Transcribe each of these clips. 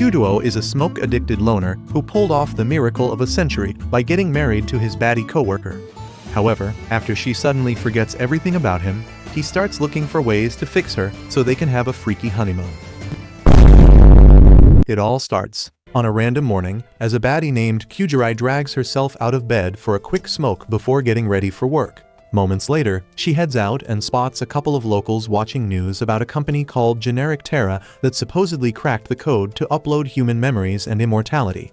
Q-Duo is a smoke-addicted loner who pulled off the miracle of a century by getting married to his baddie coworker. However, after she suddenly forgets everything about him, he starts looking for ways to fix her so they can have a freaky honeymoon. It all starts on a random morning as a baddie named Q-Duo drags herself out of bed for a quick smoke before getting ready for work. Moments later, she heads out and spots a couple of locals watching news about a company called Generic Terra that supposedly cracked the code to upload human memories and immortality.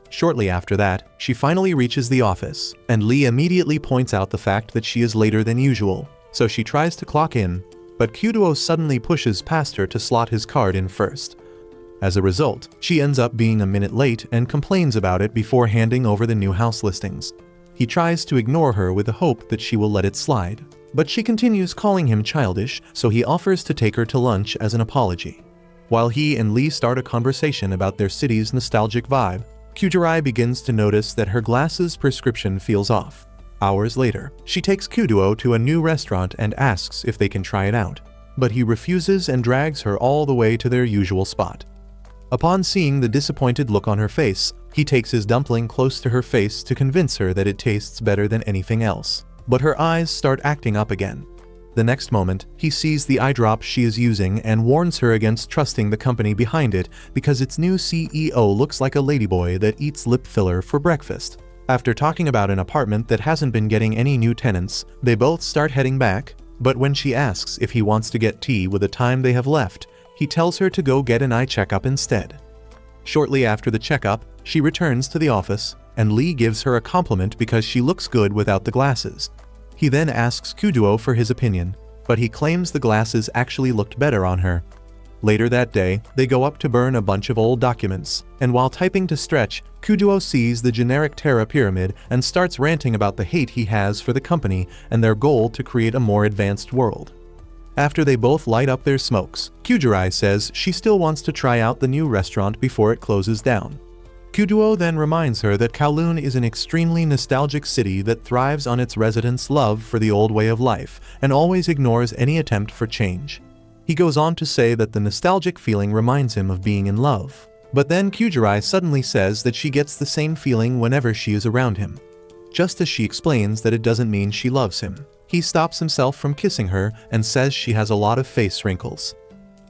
Shortly after that, she finally reaches the office, and Lee immediately points out the fact that she is later than usual, so she tries to clock in, but Q-Duo suddenly pushes past her to slot his card in first. As a result, she ends up being a minute late and complains about it before handing over the new house listings. He tries to ignore her with the hope that she will let it slide, but she continues calling him childish, so he offers to take her to lunch as an apology. While he and Lee start a conversation about their city's nostalgic vibe, Q-Duo begins to notice that her glasses prescription feels off. Hours later, she takes Q-Duo to a new restaurant and asks if they can try it out, but he refuses and drags her all the way to their usual spot. Upon seeing the disappointed look on her face, he takes his dumpling close to her face to convince her that it tastes better than anything else. But her eyes start acting up again. The next moment, he sees the eye drop she is using and warns her against trusting the company behind it because its new CEO looks like a ladyboy that eats lip filler for breakfast. After talking about an apartment that hasn't been getting any new tenants, they both start heading back, but when she asks if he wants to get tea with the time they have left, he tells her to go get an eye checkup instead. Shortly after the checkup, she returns to the office, and Lee gives her a compliment because she looks good without the glasses. He then asks Q-Duo for his opinion, but he claims the glasses actually looked better on her. Later that day, they go up to burn a bunch of old documents, and while typing to stretch, Q-Duo sees the Generic Terra pyramid and starts ranting about the hate he has for the company and their goal to create a more advanced world. After they both light up their smokes, Q-Duo says she still wants to try out the new restaurant before it closes down. Q-Duo then reminds her that Kowloon is an extremely nostalgic city that thrives on its residents' love for the old way of life and always ignores any attempt for change. He goes on to say that the nostalgic feeling reminds him of being in love. But then Q-Duo suddenly says that she gets the same feeling whenever she is around him. Just as she explains that it doesn't mean she loves him, he stops himself from kissing her and says she has a lot of face wrinkles.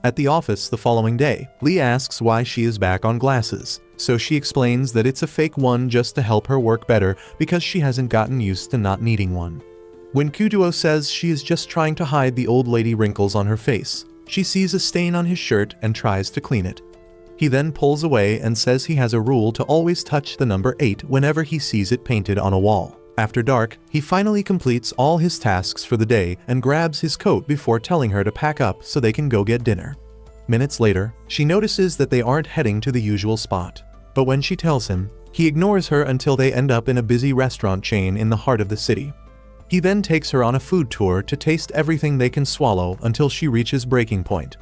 At the office the following day, Lee asks why she is back on glasses, so she explains that it's a fake one just to help her work better because she hasn't gotten used to not needing one. When Q-Duo says she is just trying to hide the old lady wrinkles on her face, she sees a stain on his shirt and tries to clean it. He then pulls away and says he has a rule to always touch the number 8 whenever he sees it painted on a wall. After dark, he finally completes all his tasks for the day and grabs his coat before telling her to pack up so they can go get dinner. Minutes later, she notices that they aren't heading to the usual spot. But when she tells him, he ignores her until they end up in a busy restaurant chain in the heart of the city. He then takes her on a food tour to taste everything they can swallow until she reaches breaking point.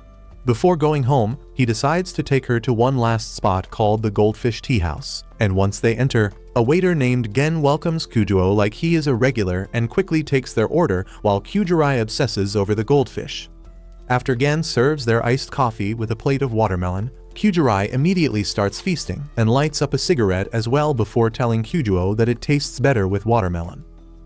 Before going home, he decides to take her to one last spot called the Goldfish Tea House, and once they enter, a waiter named Gen welcomes Q-Duo like he is a regular and quickly takes their order while Q-Duo obsesses over the goldfish. After Gen serves their iced coffee with a plate of watermelon, Q-Duo immediately starts feasting and lights up a cigarette as well before telling Q-Duo that it tastes better with watermelon.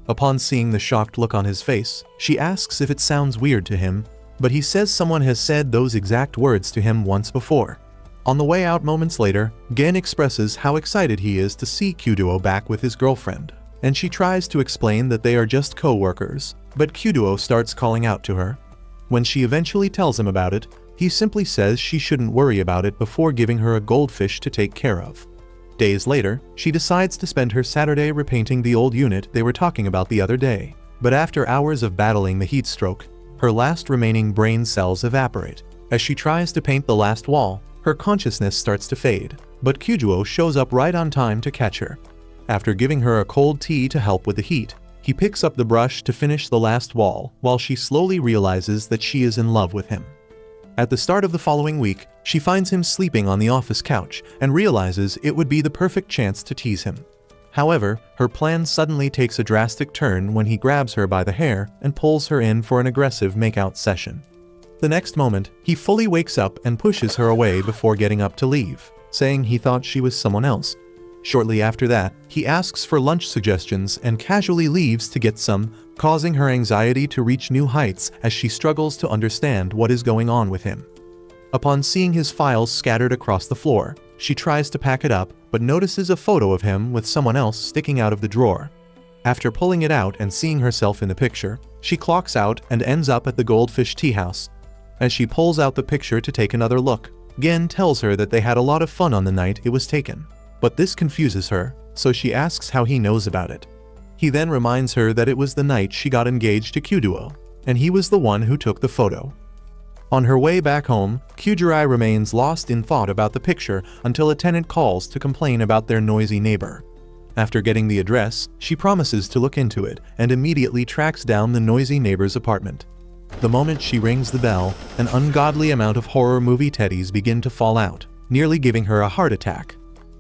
Upon seeing the shocked look on his face, she asks if it sounds weird to him, but he says someone has said those exact words to him once before. On the way out moments later, Gen expresses how excited he is to see Q-Duo back with his girlfriend, and she tries to explain that they are just co-workers, but Q-Duo starts calling out to her. When she eventually tells him about it, he simply says she shouldn't worry about it before giving her a goldfish to take care of. Days later, she decides to spend her Saturday repainting the old unit they were talking about the other day, but after hours of battling the heat stroke, her last remaining brain cells evaporate. As she tries to paint the last wall, her consciousness starts to fade, but Q-Duo shows up right on time to catch her. After giving her a cold tea to help with the heat, he picks up the brush to finish the last wall while she slowly realizes that she is in love with him. At the start of the following week, she finds him sleeping on the office couch and realizes it would be the perfect chance to tease him. However, her plan suddenly takes a drastic turn when he grabs her by the hair and pulls her in for an aggressive makeout session. The next moment, he fully wakes up and pushes her away before getting up to leave. saying he thought she was someone else. Shortly after that, he asks for lunch suggestions and casually leaves to get some, causing her anxiety to reach new heights as she struggles to understand what is going on with him. Upon seeing his files scattered across the floor, she tries to pack it up but notices a photo of him with someone else sticking out of the drawer. After pulling it out and seeing herself in the picture, she clocks out and ends up at the Goldfish Tea House. As she pulls out the picture to take another look, Gen tells her that they had a lot of fun on the night it was taken. But this confuses her, so she asks how he knows about it. He then reminds her that it was the night she got engaged to Kyuduo, and he was the one who took the photo. On her way back home, Kyujuri remains lost in thought about the picture until a tenant calls to complain about their noisy neighbor. After getting the address, she promises to look into it and immediately tracks down the noisy neighbor's apartment. The moment she rings the bell, an ungodly amount of horror movie teddies begin to fall out, nearly giving her a heart attack.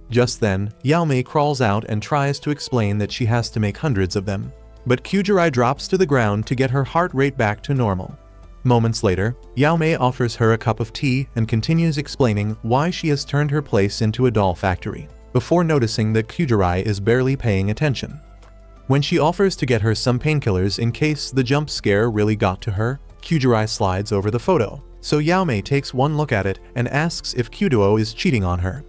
Just then, Yaomei crawls out and tries to explain that she has to make hundreds of them, but Kyujuri drops to the ground to get her heart rate back to normal. Moments later, Yaomei offers her a cup of tea and continues explaining why she has turned her place into a doll factory, before noticing that Kyujuri is barely paying attention. When she offers to get her some painkillers in case the jump scare really got to her, Kyujuri slides over the photo, so Yaomei takes one look at it and asks if Kyuduo is cheating on her.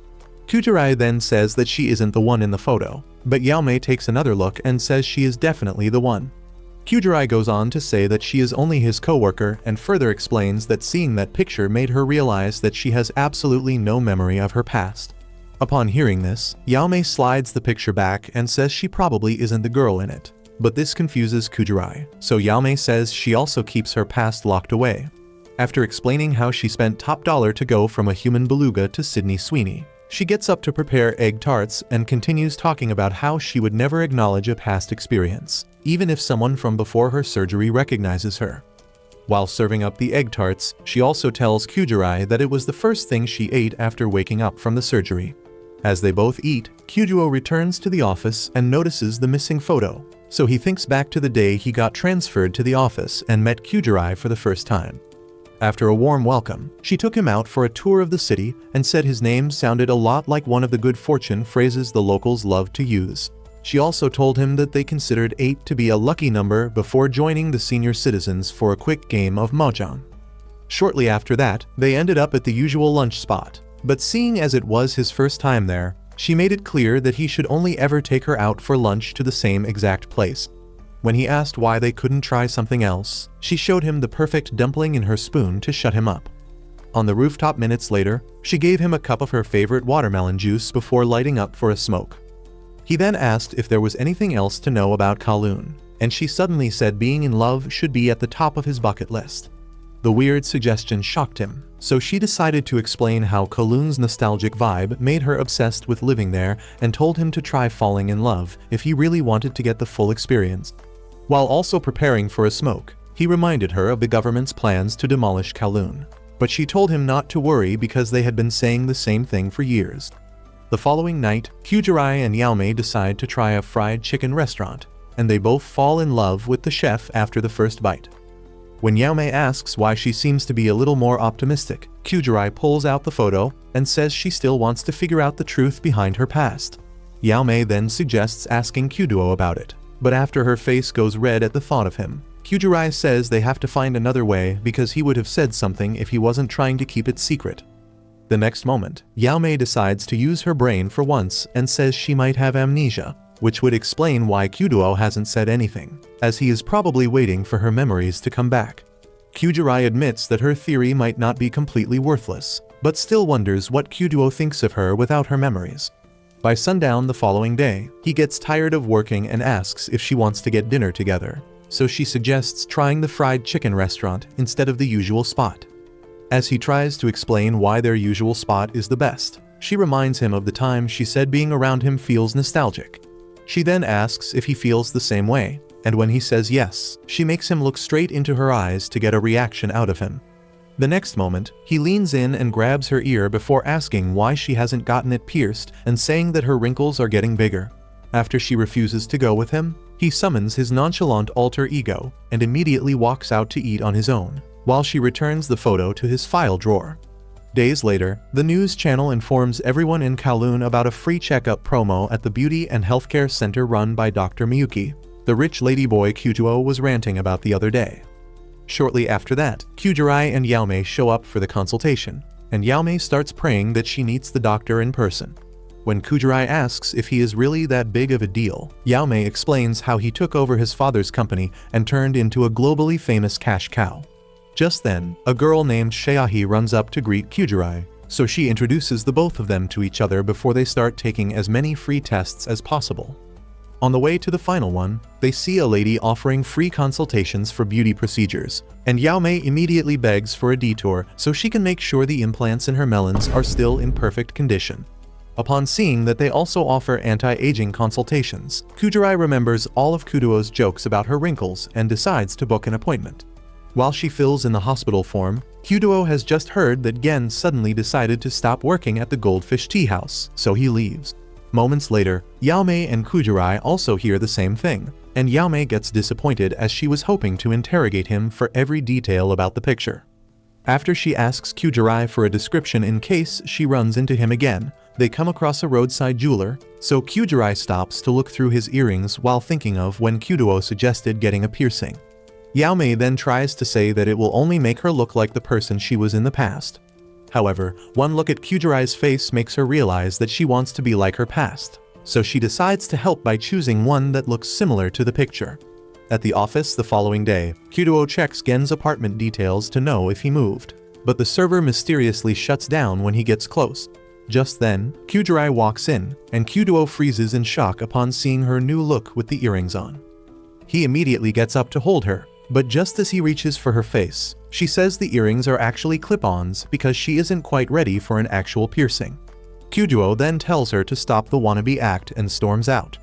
Kyujuri then says that she isn't the one in the photo, but Yaomei takes another look and says she is definitely the one. Kyujuri goes on to say that she is only his co-worker and further explains that seeing that picture made her realize that she has absolutely no memory of her past. Upon hearing this, Yaomei slides the picture back and says she probably isn't the girl in it, but this confuses Kyujuri, so Yaomei says she also keeps her past locked away. After explaining how she spent top dollar to go from a human beluga to Sydney Sweeney, she gets up to prepare egg tarts and continues talking about how she would never acknowledge a past experience, even if someone from before her surgery recognizes her. While serving up the egg tarts, she also tells Kyujuri that it was the first thing she ate after waking up from the surgery. As they both eat, Kyuduo returns to the office and notices the missing photo, so he thinks back to the day he got transferred to the office and met Kyujuri for the first time. After a warm welcome, she took him out for a tour of the city and said his name sounded a lot like one of the good fortune phrases the locals love to use. She also told him that they considered 8 to be a lucky number before joining the senior citizens for a quick game of mahjong. Shortly after that, they ended up at the usual lunch spot, but seeing as it was his first time there, she made it clear that he should only ever take her out for lunch to the same exact place. When he asked why they couldn't try something else, she showed him the perfect dumpling in her spoon to shut him up. On the rooftop minutes later, she gave him a cup of her favorite watermelon juice before lighting up for a smoke. He then asked if there was anything else to know about Kowloon, and she suddenly said being in love should be at the top of his bucket list. The weird suggestion shocked him, so she decided to explain how Kowloon's nostalgic vibe made her obsessed with living there and told him to try falling in love if he really wanted to get the full experience. While also preparing for a smoke, he reminded her of the government's plans to demolish Kowloon, but she told him not to worry because they had been saying the same thing for years. The following night, Kyujuri and Yaomei decide to try a fried chicken restaurant, and they both fall in love with the chef after the first bite. When Yaomei asks why she seems to be a little more optimistic, Kyujuri pulls out the photo and says she still wants to figure out the truth behind her past. Yaomei then suggests asking Kyuduo about it, but after her face goes red at the thought of him, Kyujuri says they have to find another way because he would have said something if he wasn't trying to keep it secret. The next moment, Yaomei decides to use her brain for once and says she might have amnesia, which would explain why Kyuduo hasn't said anything, as he is probably waiting for her memories to come back. Kyujuri admits that her theory might not be completely worthless, but still wonders what Kyuduo thinks of her without her memories. By sundown the following day, he gets tired of working and asks if she wants to get dinner together, so she suggests trying the fried chicken restaurant instead of the usual spot. As he tries to explain why their usual spot is the best, she reminds him of the time she said being around him feels nostalgic. She then asks if he feels the same way, and when he says yes, she makes him look straight into her eyes to get a reaction out of him. The next moment, he leans in and grabs her ear before asking why she hasn't gotten it pierced and saying that her wrinkles are getting bigger. After she refuses to go with him, he summons his nonchalant alter ego and immediately walks out to eat on his own, while she returns the photo to his file drawer. Days later, the news channel informs everyone in Kowloon about a free checkup promo at the beauty and healthcare center run by Dr. Miyuki. The rich ladyboy Kyujo was ranting about the other day. Shortly after that, Kyujirai and Yaomei show up for the consultation, and Yaomei starts praying that she meets the doctor in person. When Kyujirai asks if he is really that big of a deal, Yaomei explains how he took over his father's company and turned into a globally famous cash cow. Just then, a girl named Shayahi runs up to greet Kyujirai, so she introduces the both of them to each other before they start taking as many free tests as possible. On the way to the final one, they see a lady offering free consultations for beauty procedures, and Yaomei immediately begs for a detour so she can make sure the implants in her melons are still in perfect condition. Upon seeing that they also offer anti-aging consultations, Kyujirai remembers all of Kudo's jokes about her wrinkles and decides to book an appointment. While she fills in the hospital form, Kudo has just heard that Gen suddenly decided to stop working at the Goldfish Tea House, so he leaves. Moments later, Yaomei and Kyujirai also hear the same thing, and Yaomei gets disappointed as she was hoping to interrogate him for every detail about the picture. After she asks Kyujirai for a description in case she runs into him again, they come across a roadside jeweler, so Kyujirai stops to look through his earrings while thinking of when Kudo suggested getting a piercing. Yaomei then tries to say that it will only make her look like the person she was in the past. However, one look at Kyujirai's face makes her realize that she wants to be like her past, so she decides to help by choosing one that looks similar to the picture. At the office the following day, Kudo checks Gen's apartment details to know if he moved, but the server mysteriously shuts down when he gets close. Just then, Kyujirai walks in, and Kudo freezes in shock upon seeing her new look with the earrings on. He immediately gets up to hold her, but just as he reaches for her face, she says the earrings are actually clip-ons because she isn't quite ready for an actual piercing. Kudo then tells her to stop the wannabe act and storms out.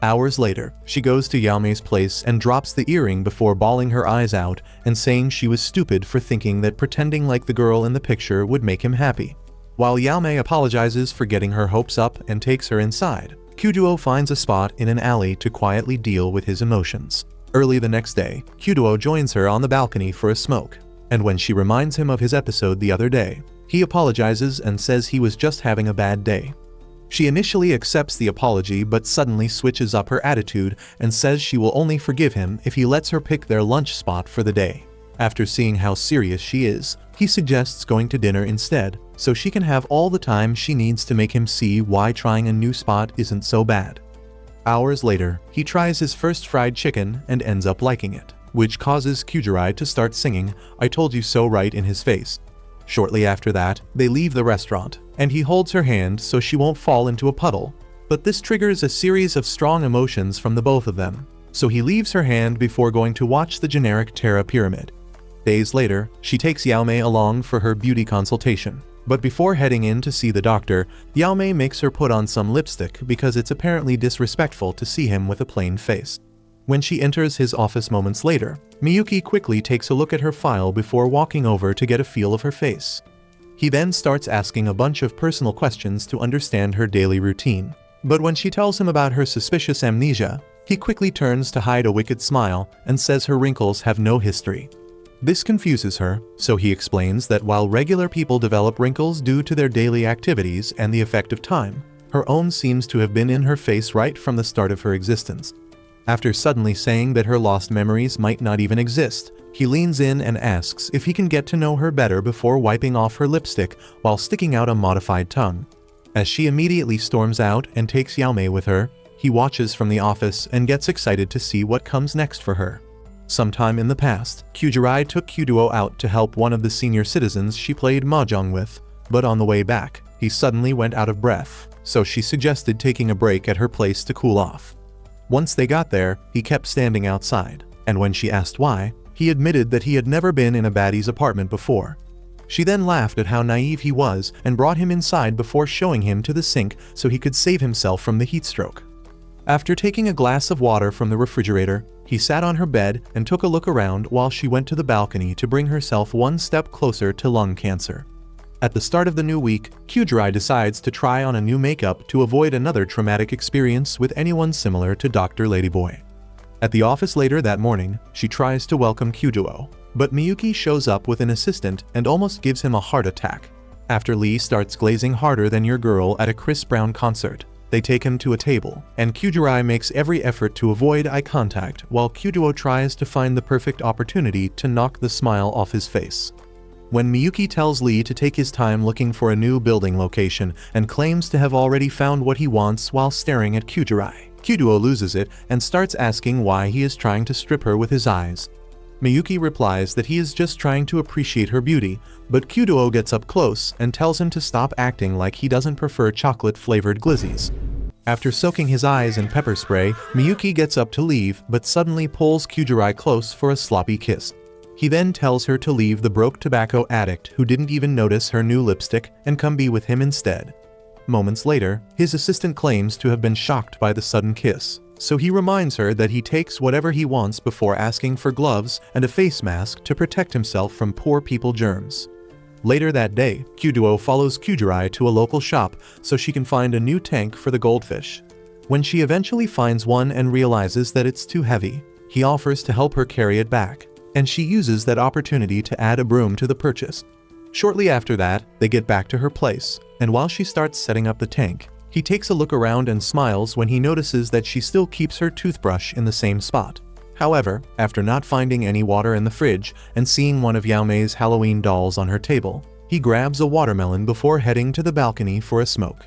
Hours later, she goes to Yaomei's place and drops the earring before bawling her eyes out and saying she was stupid for thinking that pretending like the girl in the picture would make him happy. While Yaomei apologizes for getting her hopes up and takes her inside, Kudo finds a spot in an alley to quietly deal with his emotions. Early the next day, Kudo joins her on the balcony for a smoke, and when she reminds him of his episode the other day, he apologizes and says he was just having a bad day. She initially accepts the apology but suddenly switches up her attitude and says she will only forgive him if he lets her pick their lunch spot for the day. After seeing how serious she is, he suggests going to dinner instead, so she can have all the time she needs to make him see why trying a new spot isn't so bad. Hours later, he tries his first fried chicken and ends up liking it, which causes Kyujirai to start singing "I Told You So" right in his face. Shortly after that, they leave the restaurant, and he holds her hand so she won't fall into a puddle. But this triggers a series of strong emotions from the both of them, so he leaves her hand before going to watch the generic Terra Pyramid. Days later, she takes Yaomei along for her beauty consultation. But before heading in to see the doctor, Yaomei makes her put on some lipstick because it's apparently disrespectful to see him with a plain face. When she enters his office moments later, Miyuki quickly takes a look at her file before walking over to get a feel of her face. He then starts asking a bunch of personal questions to understand her daily routine. But when she tells him about her suspicious amnesia, he quickly turns to hide a wicked smile and says her wrinkles have no history. This confuses her, so he explains that while regular people develop wrinkles due to their daily activities and the effect of time, her own seems to have been in her face right from the start of her existence. After suddenly saying that her lost memories might not even exist, he leans in and asks if he can get to know her better before wiping off her lipstick while sticking out a modified tongue. As she immediately storms out and takes Yaomei with her, he watches from the office and gets excited to see what comes next for her. Sometime in the past, Kyujirai took Kudo out to help one of the senior citizens she played mahjong with, but on the way back, he suddenly went out of breath, so she suggested taking a break at her place to cool off. Once they got there, he kept standing outside, and when she asked why, he admitted that he had never been in a baddie's apartment before. She then laughed at how naive he was and brought him inside before showing him to the sink so he could save himself from the heat stroke. After taking a glass of water from the refrigerator, he sat on her bed and took a look around while she went to the balcony to bring herself one step closer to lung cancer. At the start of the new week, Kyujirai decides to try on a new makeup to avoid another traumatic experience with anyone similar to Dr. Ladyboy. At the office later that morning, she tries to welcome Kudo, but Miyuki shows up with an assistant and almost gives him a heart attack. After Lee starts glazing harder than your girl at a Chris Brown concert, they take him to a table, and Kyujirai makes every effort to avoid eye contact while Kyuduo tries to find the perfect opportunity to knock the smile off his face. When Miyuki tells Lee to take his time looking for a new building location and claims to have already found what he wants while staring at Kyujirai, Kyuduo loses it and starts asking why he is trying to strip her with his eyes. Miyuki replies that he is just trying to appreciate her beauty, but Kyuduo gets up close and tells him to stop acting like he doesn't prefer chocolate-flavored glizzies. After soaking his eyes in pepper spray, Miyuki gets up to leave but suddenly pulls Kyujirai close for a sloppy kiss. He then tells her to leave the broke tobacco addict who didn't even notice her new lipstick and come be with him instead. Moments later, his assistant claims to have been shocked by the sudden kiss, so he reminds her that he takes whatever he wants before asking for gloves and a face mask to protect himself from poor people germs. Later that day, Kyuduo follows Kyujirai to a local shop so she can find a new tank for the goldfish. When she eventually finds one and realizes that it's too heavy, he offers to help her carry it back, and she uses that opportunity to add a broom to the purchase. Shortly after that, they get back to her place, and while she starts setting up the tank, he takes a look around and smiles when he notices that she still keeps her toothbrush in the same spot. However, after not finding any water in the fridge and seeing one of Yaomei's Halloween dolls on her table, he grabs a watermelon before heading to the balcony for a smoke.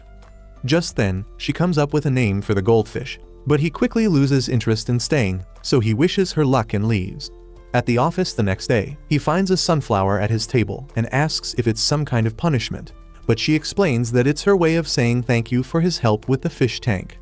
Just then, she comes up with a name for the goldfish, but he quickly loses interest in staying, so he wishes her luck and leaves. At the office the next day, he finds a sunflower at his table and asks if it's some kind of punishment, but she explains that it's her way of saying thank you for his help with the fish tank.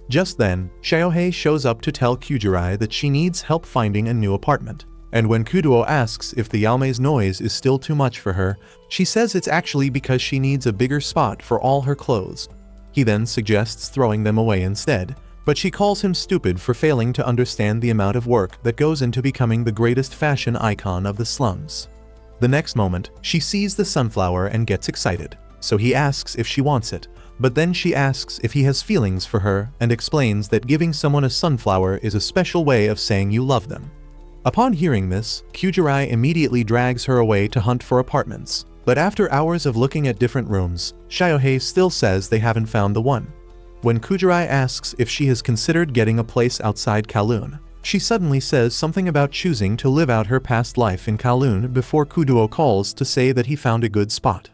Just then, Xiaohei shows up to tell Kyujirai that she needs help finding a new apartment, and when Kyuduo asks if the Yaomei's noise is still too much for her, she says it's actually because she needs a bigger spot for all her clothes. He then suggests throwing them away instead, but she calls him stupid for failing to understand the amount of work that goes into becoming the greatest fashion icon of the slums. The next moment, she sees the sunflower and gets excited, so he asks if she wants it, but then she asks if he has feelings for her and explains that giving someone a sunflower is a special way of saying you love them. Upon hearing this, Kyujirai immediately drags her away to hunt for apartments, but after hours of looking at different rooms, Xiaohei still says they haven't found the one. When Kyujirai asks if she has considered getting a place outside Kowloon, she suddenly says something about choosing to live out her past life in Kowloon before Kyuduo calls to say that he found a good spot.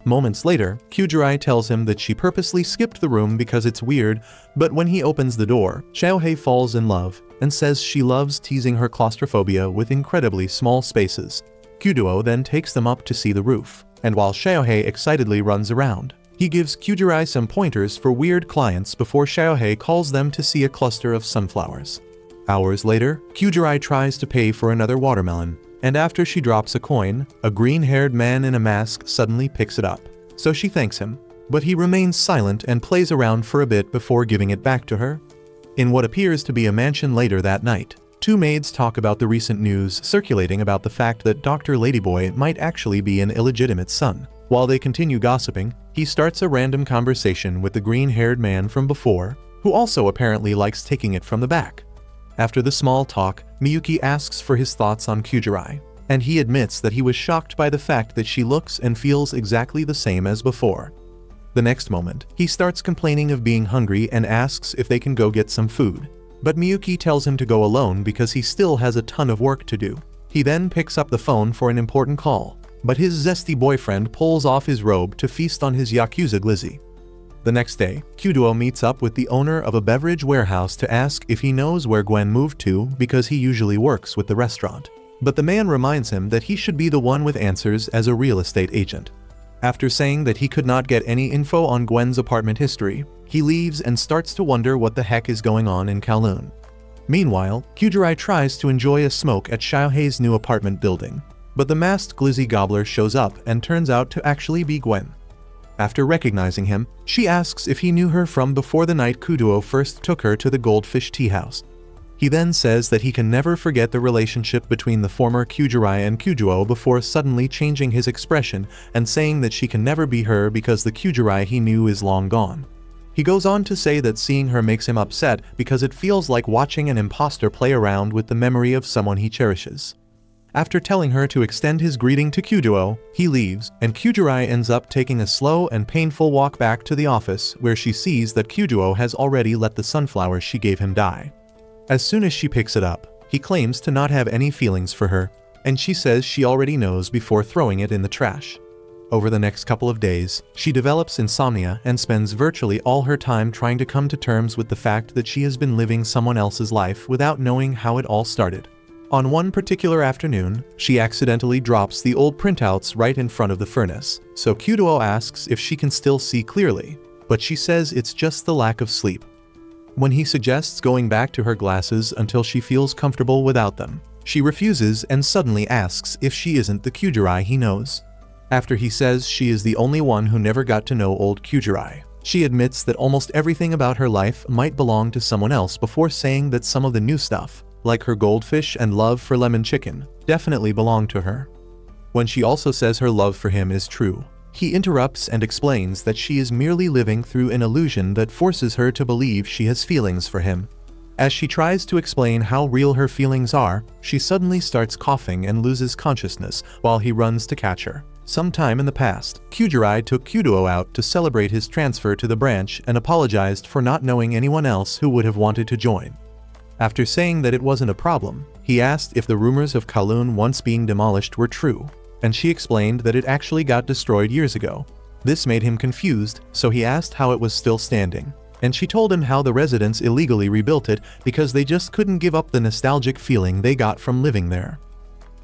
Moments later, Kyujirai tells him that she purposely skipped the room because it's weird, but when he opens the door, Xiaohei falls in love and says she loves teasing her claustrophobia with incredibly small spaces. Kyuduo then takes them up to see the roof, and while Xiaohei excitedly runs around, he gives Kyujirai some pointers for weird clients before Xiaohei calls them to see a cluster of sunflowers. Hours later, Kyujirai tries to pay for another watermelon, and after she drops a coin, a green-haired man in a mask suddenly picks it up. So she thanks him, but he remains silent and plays around for a bit before giving it back to her. In what appears to be a mansion later that night, two maids talk about the recent news circulating about the fact that Dr. Ladyboy might actually be an illegitimate son. While they continue gossiping, he starts a random conversation with the green-haired man from before, who also apparently likes taking it from the back. After the small talk, Miyuki asks for his thoughts on Kyujirai, and he admits that he was shocked by the fact that she looks and feels exactly the same as before. The next moment, he starts complaining of being hungry and asks if they can go get some food, but Miyuki tells him to go alone because he still has a ton of work to do. He then picks up the phone for an important call, but his zesty boyfriend pulls off his robe to feast on his Yakuza glizzy. The next day, Kyuduo meets up with the owner of a beverage warehouse to ask if he knows where Gwen moved to because he usually works with the restaurant. But the man reminds him that he should be the one with answers as a real estate agent. After saying that he could not get any info on Gwen's apartment history, he leaves and starts to wonder what the heck is going on in Kowloon. Meanwhile, Kyujirai tries to enjoy a smoke at Xiaohei's new apartment building, but the masked glizzy gobbler shows up and turns out to actually be Gwen. After recognizing him, she asks if he knew her from before the night Kyuduo first took her to the Goldfish Tea House. He then says that he can never forget the relationship between the former Kyujirai and Kyuduo before suddenly changing his expression and saying that she can never be her because the Kyujirai he knew is long gone. He goes on to say that seeing her makes him upset because it feels like watching an imposter play around with the memory of someone he cherishes. After telling her to extend his greeting to Kyudo, he leaves, and Kyujirai ends up taking a slow and painful walk back to the office where she sees that Kyudo has already let the sunflower she gave him die. As soon as she picks it up, he claims to not have any feelings for her, and she says she already knows before throwing it in the trash. Over the next couple of days, she develops insomnia and spends virtually all her time trying to come to terms with the fact that she has been living someone else's life without knowing how it all started. On one particular afternoon, she accidentally drops the old printouts right in front of the furnace, so Kyudo asks if she can still see clearly, but she says it's just the lack of sleep. When he suggests going back to her glasses until she feels comfortable without them, she refuses and suddenly asks if she isn't the Kyujirai he knows. After he says she is the only one who never got to know old Kyujirai, she admits that almost everything about her life might belong to someone else before saying that some of the new stuff, like her goldfish and love for lemon chicken, definitely belong to her. When she also says her love for him is true, he interrupts and explains that she is merely living through an illusion that forces her to believe she has feelings for him. As she tries to explain how real her feelings are, she suddenly starts coughing and loses consciousness while he runs to catch her. Sometime in the past, Kyujirai took Kyudo out to celebrate his transfer to the branch and apologized for not knowing anyone else who would have wanted to join. After saying that it wasn't a problem, he asked if the rumors of Kowloon once being demolished were true, and she explained that it actually got destroyed years ago. This made him confused, so he asked how it was still standing, and she told him how the residents illegally rebuilt it because they just couldn't give up the nostalgic feeling they got from living there.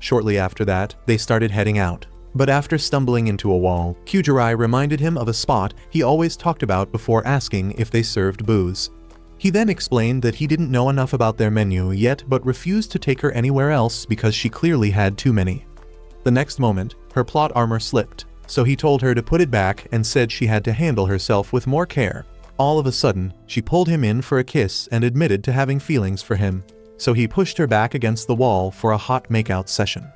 Shortly after that, they started heading out, but after stumbling into a wall, Kyujirai reminded him of a spot he always talked about before asking if they served booze. He then explained that he didn't know enough about their menu yet but refused to take her anywhere else because she clearly had too many. The next moment, her plot armor slipped, so he told her to put it back and said she had to handle herself with more care. All of a sudden, she pulled him in for a kiss and admitted to having feelings for him, so he pushed her back against the wall for a hot makeout session.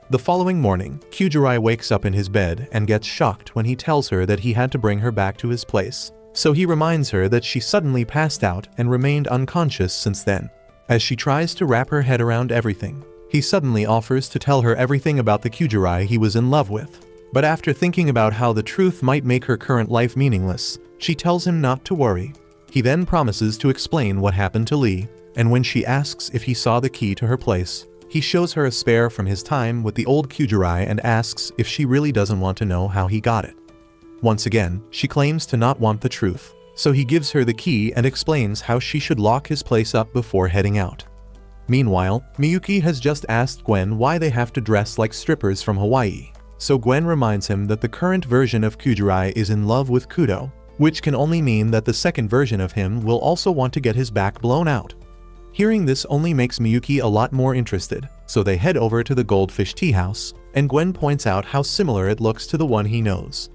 The following morning, Kyujirai wakes up in his bed and gets shocked when he tells her that he had to bring her back to his place. So he reminds her that she suddenly passed out and remained unconscious since then. As she tries to wrap her head around everything, he suddenly offers to tell her everything about the Kyujirai he was in love with. But after thinking about how the truth might make her current life meaningless, she tells him not to worry. He then promises to explain what happened to Lee, and when she asks if he saw the key to her place, he shows her a spare from his time with the old Kyujirai and asks if she really doesn't want to know how he got it. Once again, she claims to not want the truth, so he gives her the key and explains how she should lock his place up before heading out. Meanwhile, Miyuki has just asked Gwen why they have to dress like strippers from Hawaii, so Gwen reminds him that the current version of Kyujirai is in love with Kudo, which can only mean that the second version of him will also want to get his back blown out. Hearing this only makes Miyuki a lot more interested, so they head over to the Goldfish Tea House, and Gwen points out how similar it looks to the one he knows.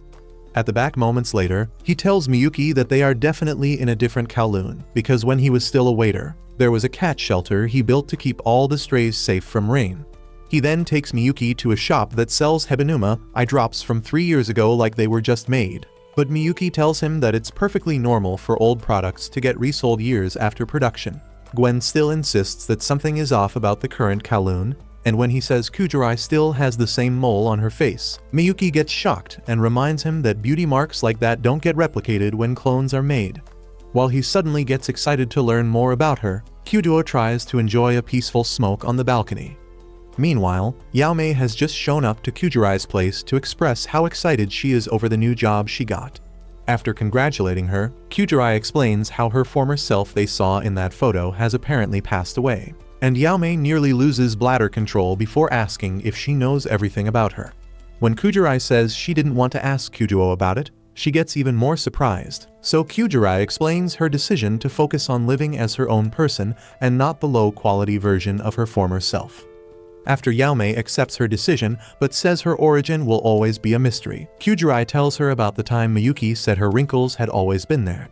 At the back moments later, he tells Miyuki that they are definitely in a different Kowloon, because when he was still a waiter, there was a cat shelter he built to keep all the strays safe from rain. He then takes Miyuki to a shop that sells Hebanuma eye drops from 3 years ago like they were just made, but Miyuki tells him that it's perfectly normal for old products to get resold years after production. Gwen still insists that something is off about the current Kowloon, and when he says Kyujirai still has the same mole on her face, Miyuki gets shocked and reminds him that beauty marks like that don't get replicated when clones are made. While he suddenly gets excited to learn more about her, Kyudo tries to enjoy a peaceful smoke on the balcony. Meanwhile, Yaomei has just shown up to Kyujirai's place to express how excited she is over the new job she got. After congratulating her, Kyujirai explains how her former self they saw in that photo has apparently passed away, and Yaomei nearly loses bladder control before asking if she knows everything about her. When Kyujirai says she didn't want to ask Kyujo about it, she gets even more surprised, so Kyujirai explains her decision to focus on living as her own person and not the low-quality version of her former self. After Yaomei accepts her decision but says her origin will always be a mystery, Kyujirai tells her about the time Miyuki said her wrinkles had always been there.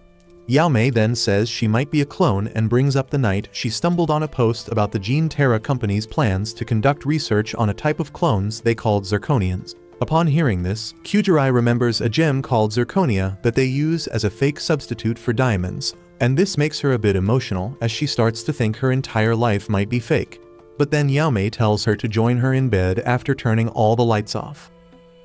Yaomei then says she might be a clone and brings up the night she stumbled on a post about the Gene Terra company's plans to conduct research on a type of clones they called zirconians. Upon hearing this, Kyujirai remembers a gem called zirconia that they use as a fake substitute for diamonds, and this makes her a bit emotional as she starts to think her entire life might be fake. But then Yaomei tells her to join her in bed after turning all the lights off.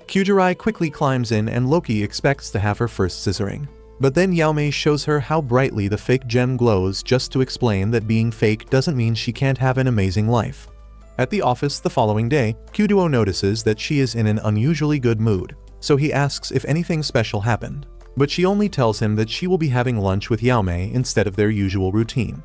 Kyujirai quickly climbs in and Loki expects to have her first scissoring. But then Yaomei shows her how brightly the fake gem glows just to explain that being fake doesn't mean she can't have an amazing life. At the office the following day, Kyuduo notices that she is in an unusually good mood, so he asks if anything special happened. But she only tells him that she will be having lunch with Yaomei instead of their usual routine.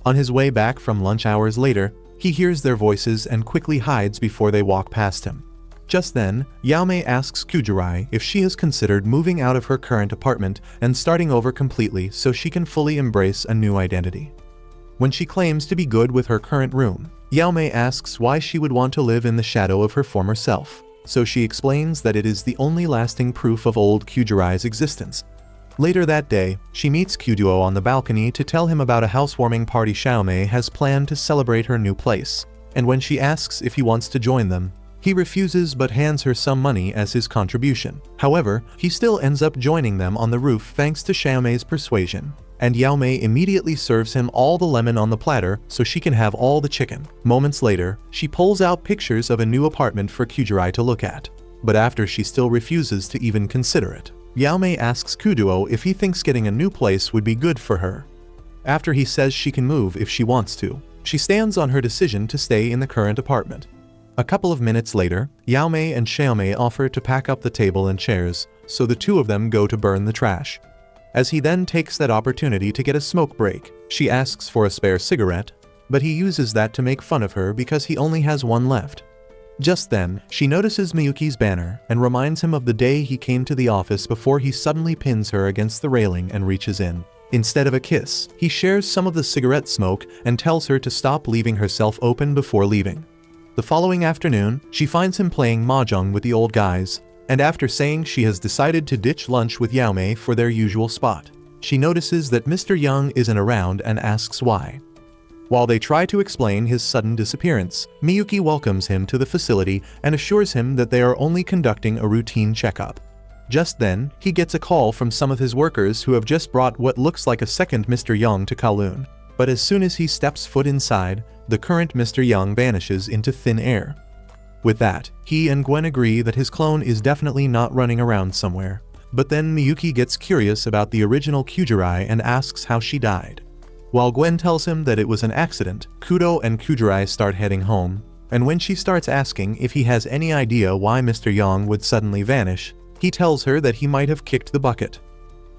On his way back from lunch hours later, he hears their voices and quickly hides before they walk past him. Just then, Yaomei asks Kyujirai if she has considered moving out of her current apartment and starting over completely so she can fully embrace a new identity. When she claims to be good with her current room, Yaomei asks why she would want to live in the shadow of her former self, so she explains that it is the only lasting proof of old Kyujirai's existence. Later that day, she meets Kyuduo on the balcony to tell him about a housewarming party Xiaomei has planned to celebrate her new place, and when she asks if he wants to join them, he refuses but hands her some money as his contribution. However, he still ends up joining them on the roof thanks to Xiaomei's persuasion, and Yaomei immediately serves him all the lemon on the platter so she can have all the chicken. Moments later, she pulls out pictures of a new apartment for Kyujirai to look at, but after she still refuses to even consider it, Yaomei asks Kyuduo if he thinks getting a new place would be good for her. After he says she can move if she wants to, she stands on her decision to stay in the current apartment. A couple of minutes later, Yaomei and Xiaomei offer to pack up the table and chairs, so the two of them go to burn the trash. As he then takes that opportunity to get a smoke break, she asks for a spare cigarette, but he uses that to make fun of her because he only has one left. Just then, she notices Miyuki's banner and reminds him of the day he came to the office before he suddenly pins her against the railing and reaches in. Instead of a kiss, he shares some of the cigarette smoke and tells her to stop leaving herself open before leaving. The following afternoon, she finds him playing mahjong with the old guys, and after saying she has decided to ditch lunch with Yaomei for their usual spot, she notices that Mr. Young isn't around and asks why. While they try to explain his sudden disappearance, Miyuki welcomes him to the facility and assures him that they are only conducting a routine checkup. Just then, he gets a call from some of his workers who have just brought what looks like a second Mr. Young to Kowloon. But as soon as he steps foot inside, the current Mr. Young vanishes into thin air. With that, he and Gwen agree that his clone is definitely not running around somewhere. But then Miyuki gets curious about the original Kyujirai and asks how she died. While Gwen tells him that it was an accident, Kudo and Kyujirai start heading home, and when she starts asking if he has any idea why Mr. Young would suddenly vanish, he tells her that he might have kicked the bucket.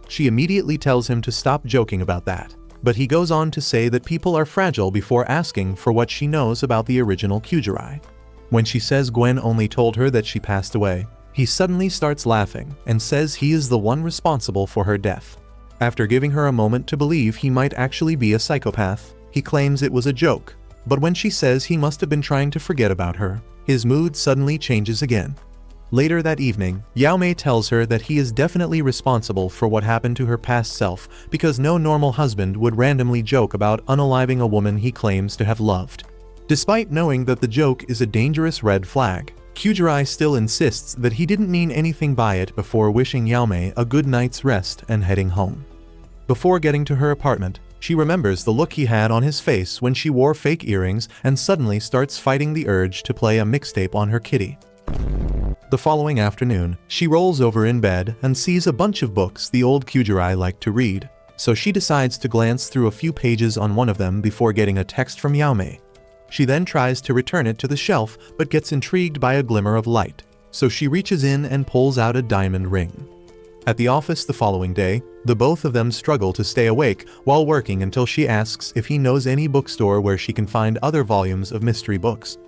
She immediately tells him to stop joking about that, but he goes on to say that people are fragile before asking for what she knows about the original Kyujirai. When she says Gwen only told her that she passed away, he suddenly starts laughing and says he is the one responsible for her death. After giving her a moment to believe he might actually be a psychopath, he claims it was a joke, but when she says he must have been trying to forget about her, his mood suddenly changes again. Later that evening, Yaomei tells her that he is definitely responsible for what happened to her past self because no normal husband would randomly joke about unaliving a woman he claims to have loved. Despite knowing that the joke is a dangerous red flag, Kyujirai still insists that he didn't mean anything by it before wishing Yaomei a good night's rest and heading home. Before getting to her apartment, she remembers the look he had on his face when she wore fake earrings and suddenly starts fighting the urge to play a mixtape on her kitty. The following afternoon, she rolls over in bed and sees a bunch of books the old Kyujirai liked to read, so she decides to glance through a few pages on one of them before getting a text from Yaomei. She then tries to return it to the shelf but gets intrigued by a glimmer of light, so she reaches in and pulls out a diamond ring. At the office the following day, the both of them struggle to stay awake while working until she asks if he knows any bookstore where she can find other volumes of mystery books.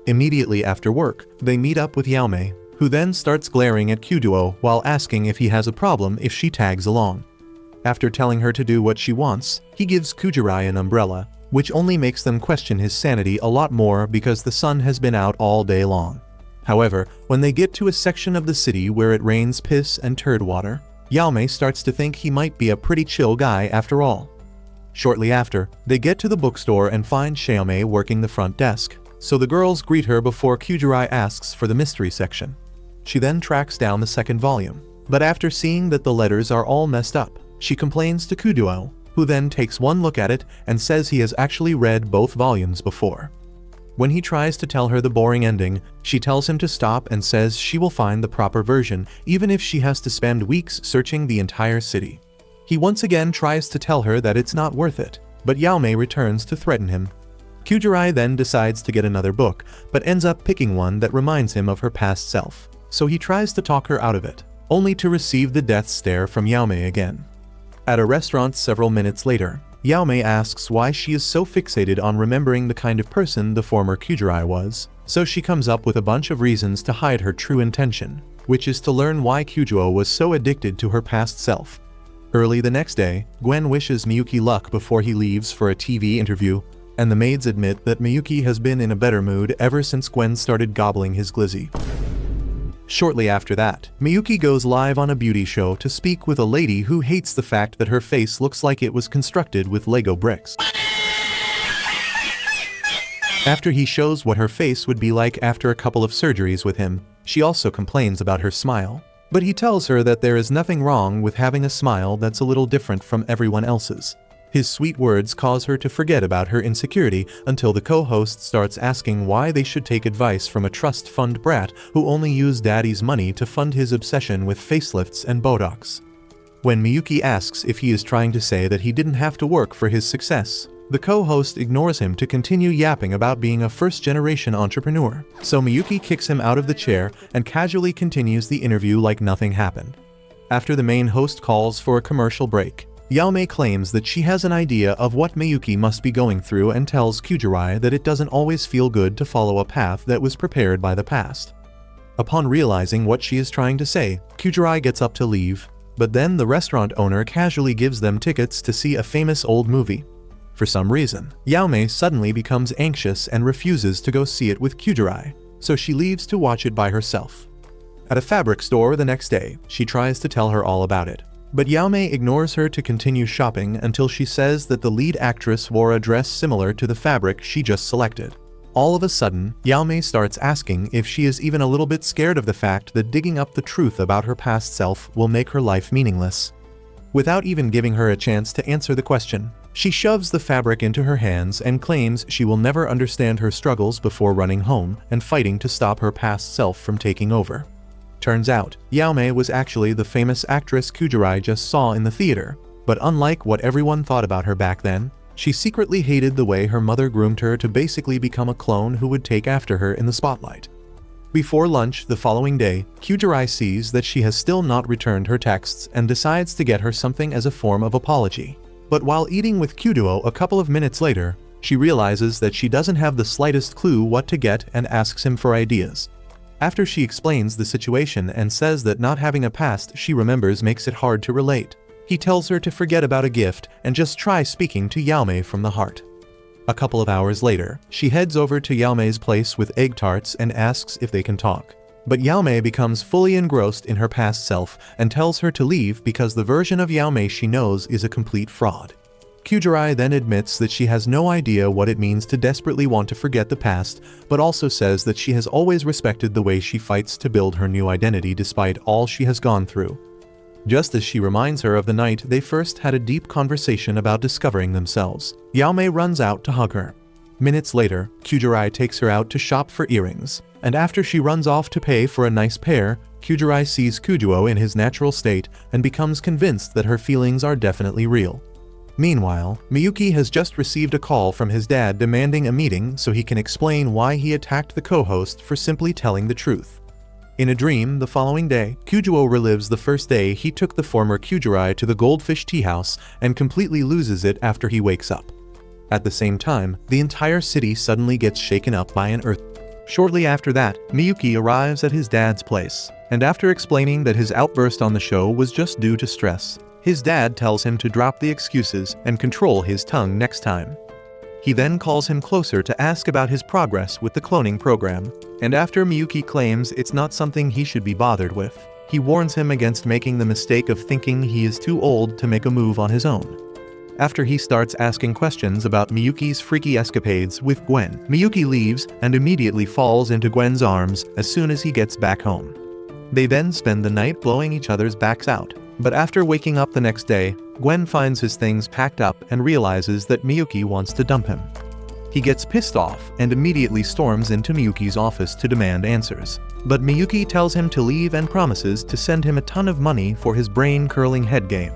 Immediately after work, they meet up with Yaomei, who then starts glaring at Kyuduo while asking if he has a problem if she tags along. After telling her to do what she wants, he gives Kyujirai an umbrella, which only makes them question his sanity a lot more because the sun has been out all day long. However, when they get to a section of the city where it rains piss and turd water, Yaomei starts to think he might be a pretty chill guy after all. Shortly after, they get to the bookstore and find Xiaomei working the front desk, so the girls greet her before Kyujirai asks for the mystery section. She then tracks down the second volume, but after seeing that the letters are all messed up, she complains to Kyuduo, who then takes one look at it and says he has actually read both volumes before. When he tries to tell her the boring ending, she tells him to stop and says she will find the proper version, even if she has to spend weeks searching the entire city. He once again tries to tell her that it's not worth it, but Yaomei returns to threaten him. Kyujirai then decides to get another book, but ends up picking one that reminds him of her past self. So he tries to talk her out of it, only to receive the death stare from Yaomei again. At a restaurant several minutes later, Yaomei asks why she is so fixated on remembering the kind of person the former Kyujirai was, so she comes up with a bunch of reasons to hide her true intention, which is to learn why Kyujo was so addicted to her past self. Early the next day, Gwen wishes Miyuki luck before he leaves for a TV interview, and the maids admit that Miyuki has been in a better mood ever since Gwen started gobbling his glizzy. Shortly after that, Miyuki goes live on a beauty show to speak with a lady who hates the fact that her face looks like it was constructed with Lego bricks. After he shows what her face would be like after a couple of surgeries with him, she also complains about her smile. But he tells her that there is nothing wrong with having a smile that's a little different from everyone else's. His sweet words cause her to forget about her insecurity until the co-host starts asking why they should take advice from a trust fund brat who only used daddy's money to fund his obsession with facelifts and Botox. When Miyuki asks if he is trying to say that he didn't have to work for his success, the co-host ignores him to continue yapping about being a first-generation entrepreneur. So Miyuki kicks him out of the chair and casually continues the interview like nothing happened. After the main host calls for a commercial break, Yaomei claims that she has an idea of what Miyuki must be going through and tells Kyujirai that it doesn't always feel good to follow a path that was prepared by the past. Upon realizing what she is trying to say, Kyujirai gets up to leave, but then the restaurant owner casually gives them tickets to see a famous old movie. For some reason, Yaomei suddenly becomes anxious and refuses to go see it with Kyujirai, so she leaves to watch it by herself. At a fabric store the next day, she tries to tell her all about it. But Yaomei ignores her to continue shopping until she says that the lead actress wore a dress similar to the fabric she just selected. All of a sudden, Yaomei starts asking if she is even a little bit scared of the fact that digging up the truth about her past self will make her life meaningless. Without even giving her a chance to answer the question, she shoves the fabric into her hands and claims she will never understand her struggles before running home and fighting to stop her past self from taking over. Turns out, Yaomei was actually the famous actress Kyujirai just saw in the theater, but unlike what everyone thought about her back then, she secretly hated the way her mother groomed her to basically become a clone who would take after her in the spotlight. Before lunch the following day, Kyujirai sees that she has still not returned her texts and decides to get her something as a form of apology. But while eating with Kyuduo a couple of minutes later, she realizes that she doesn't have the slightest clue what to get and asks him for ideas. After she explains the situation and says that not having a past she remembers makes it hard to relate, he tells her to forget about a gift and just try speaking to Yaomei from the heart. A couple of hours later, she heads over to Yaomei's place with egg tarts and asks if they can talk. But Yaomei becomes fully engrossed in her past self and tells her to leave because the version of Yaomei she knows is a complete fraud. Kyujirai then admits that she has no idea what it means to desperately want to forget the past, but also says that she has always respected the way she fights to build her new identity despite all she has gone through. Just as she reminds her of the night they first had a deep conversation about discovering themselves, Yaomei runs out to hug her. Minutes later, Kyujirai takes her out to shop for earrings, and after she runs off to pay for a nice pair, Kyujirai sees Kyujuo in his natural state and becomes convinced that her feelings are definitely real. Meanwhile, Miyuki has just received a call from his dad demanding a meeting so he can explain why he attacked the co-host for simply telling the truth. In a dream the following day, Kyujuo relives the first day he took the former Kyujirai to the Goldfish Tea House and completely loses it after he wakes up. At the same time, the entire city suddenly gets shaken up by an earthquake. Shortly after that, Miyuki arrives at his dad's place, and after explaining that his outburst on the show was just due to stress, his dad tells him to drop the excuses and control his tongue next time. He then calls him closer to ask about his progress with the cloning program, and after Miyuki claims it's not something he should be bothered with, he warns him against making the mistake of thinking he is too old to make a move on his own. After he starts asking questions about Miyuki's freaky escapades with Gwen, Miyuki leaves and immediately falls into Gwen's arms as soon as he gets back home. They then spend the night blowing each other's backs out. But after waking up the next day, Gwen finds his things packed up and realizes that Miyuki wants to dump him. He gets pissed off and immediately storms into Miyuki's office to demand answers. But Miyuki tells him to leave and promises to send him a ton of money for his brain-curling head game.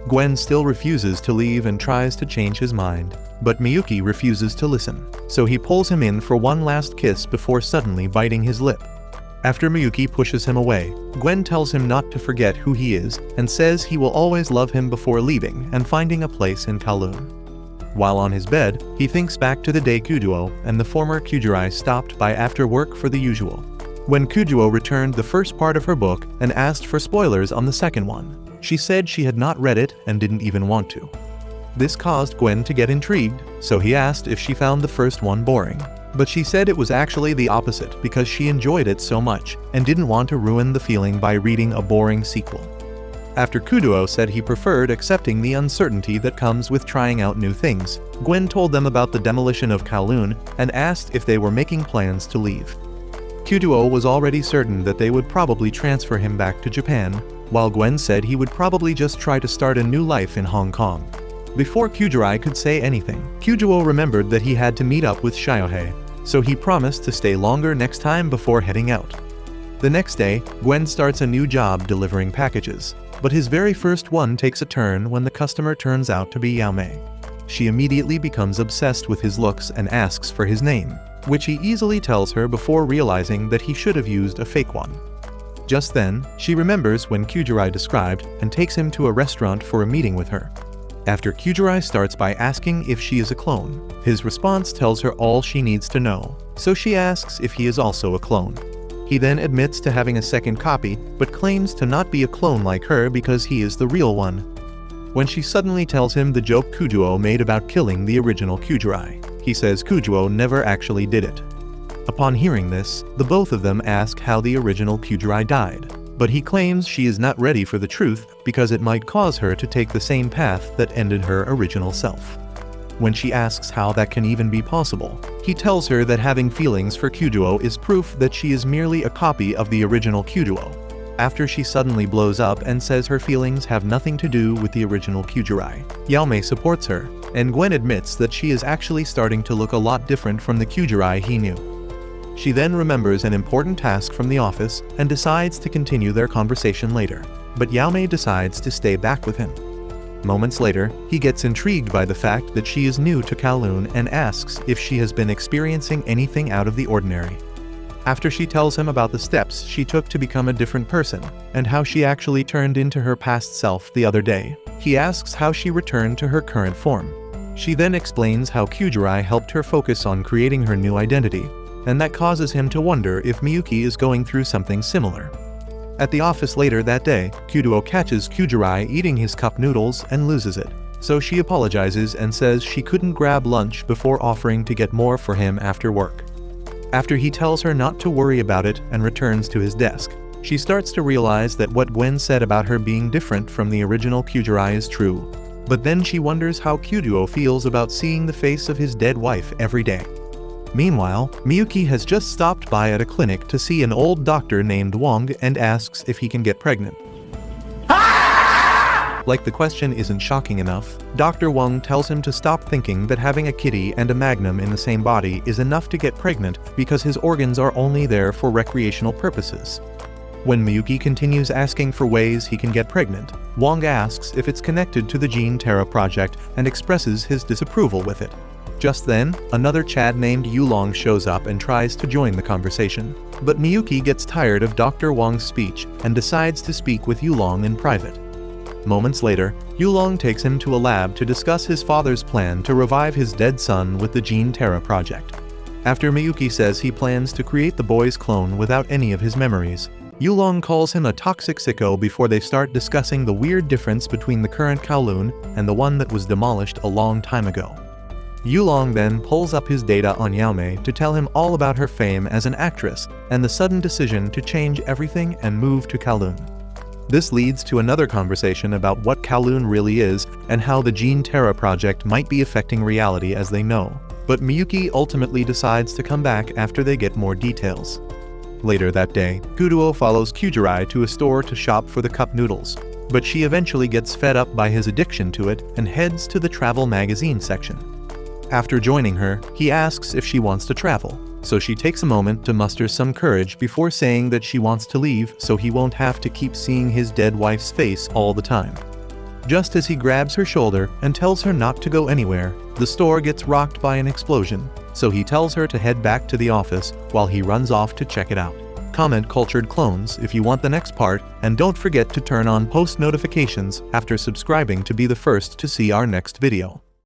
Gwen still refuses to leave and tries to change his mind, but Miyuki refuses to listen, so he pulls him in for one last kiss before suddenly biting his lip. After Miyuki pushes him away, Gwen tells him not to forget who he is and says he will always love him before leaving and finding a place in Kowloon. While on his bed, he thinks back to the day Kuduo and the former Kujurai stopped by after work for the usual. When Kuduo returned the first part of her book and asked for spoilers on the second one, she said she had not read it and didn't even want to. This caused Gwen to get intrigued, so he asked if she found the first one boring. But she said it was actually the opposite because she enjoyed it so much and didn't want to ruin the feeling by reading a boring sequel. After Kuduo said he preferred accepting the uncertainty that comes with trying out new things, Gwen told them about the demolition of Kowloon and asked if they were making plans to leave. Kuduo was already certain that they would probably transfer him back to Japan, while Gwen said he would probably just try to start a new life in Hong Kong. Before Kujurai could say anything, Kuduo remembered that he had to meet up with Shiohei, so he promised to stay longer next time before heading out. The next day, Gwen starts a new job delivering packages, but his very first one takes a turn when the customer turns out to be Yaomei. She immediately becomes obsessed with his looks and asks for his name, which he easily tells her before realizing that he should have used a fake one. Just then, she remembers when Kujurai described and takes him to a restaurant for a meeting with her. After Kujurai starts by asking if she is a clone, his response tells her all she needs to know, so she asks if he is also a clone. He then admits to having a second copy, but claims to not be a clone like her because he is the real one. When she suddenly tells him the joke Kuduo made about killing the original Kujurai, he says Kuduo never actually did it. Upon hearing this, the both of them ask how the original Kujurai died, but he claims she is not ready for the truth because it might cause her to take the same path that ended her original self. When she asks how that can even be possible, he tells her that having feelings for Kuduo is proof that she is merely a copy of the original Kuduo. After she suddenly blows up and says her feelings have nothing to do with the original Kujurai, Yaomei supports her, and Gwen admits that she is actually starting to look a lot different from the Kujurai he knew. She then remembers an important task from the office and decides to continue their conversation later, but Yaomei decides to stay back with him. Moments later, he gets intrigued by the fact that she is new to Kowloon and asks if she has been experiencing anything out of the ordinary. After she tells him about the steps she took to become a different person, and how she actually turned into her past self the other day, he asks how she returned to her current form. She then explains how Kujurai helped her focus on creating her new identity, and that causes him to wonder if Miyuki is going through something similar. At the office later that day, Kuduo catches Kujurai eating his cup noodles and loses it, so she apologizes and says she couldn't grab lunch before offering to get more for him after work. After he tells her not to worry about it and returns to his desk, she starts to realize that what Gwen said about her being different from the original Kujurai is true, but then she wonders how Kuduo feels about seeing the face of his dead wife every day. Meanwhile, Miyuki has just stopped by at a clinic to see an old doctor named Wong and asks if he can get pregnant. Like the question isn't shocking enough, Dr. Wong tells him to stop thinking that having a kitty and a magnum in the same body is enough to get pregnant because his organs are only there for recreational purposes. When Miyuki continues asking for ways he can get pregnant, Wong asks if it's connected to the Gene Terra project and expresses his disapproval with it. Just then, another Chad named Yulong shows up and tries to join the conversation, but Miyuki gets tired of Dr. Wong's speech and decides to speak with Yulong in private. Moments later, Yulong takes him to a lab to discuss his father's plan to revive his dead son with the Gene Terra project. After Miyuki says he plans to create the boy's clone without any of his memories, Yulong calls him a toxic sicko before they start discussing the weird difference between the current Kowloon and the one that was demolished a long time ago. Yulong then pulls up his data on Yaomei to tell him all about her fame as an actress and the sudden decision to change everything and move to Kowloon. This leads to another conversation about what Kowloon really is and how the Gene Terra project might be affecting reality as they know, but Miyuki ultimately decides to come back after they get more details. Later that day, Kuduo follows Kujurai to a store to shop for the cup noodles, but she eventually gets fed up by his addiction to it and heads to the travel magazine section. After joining her, he asks if she wants to travel, so she takes a moment to muster some courage before saying that she wants to leave so he won't have to keep seeing his dead wife's face all the time. Just as he grabs her shoulder and tells her not to go anywhere, the store gets rocked by an explosion, so he tells her to head back to the office while he runs off to check it out. Comment Cultured Clones if you want the next part, and don't forget to turn on post notifications after subscribing to be the first to see our next video.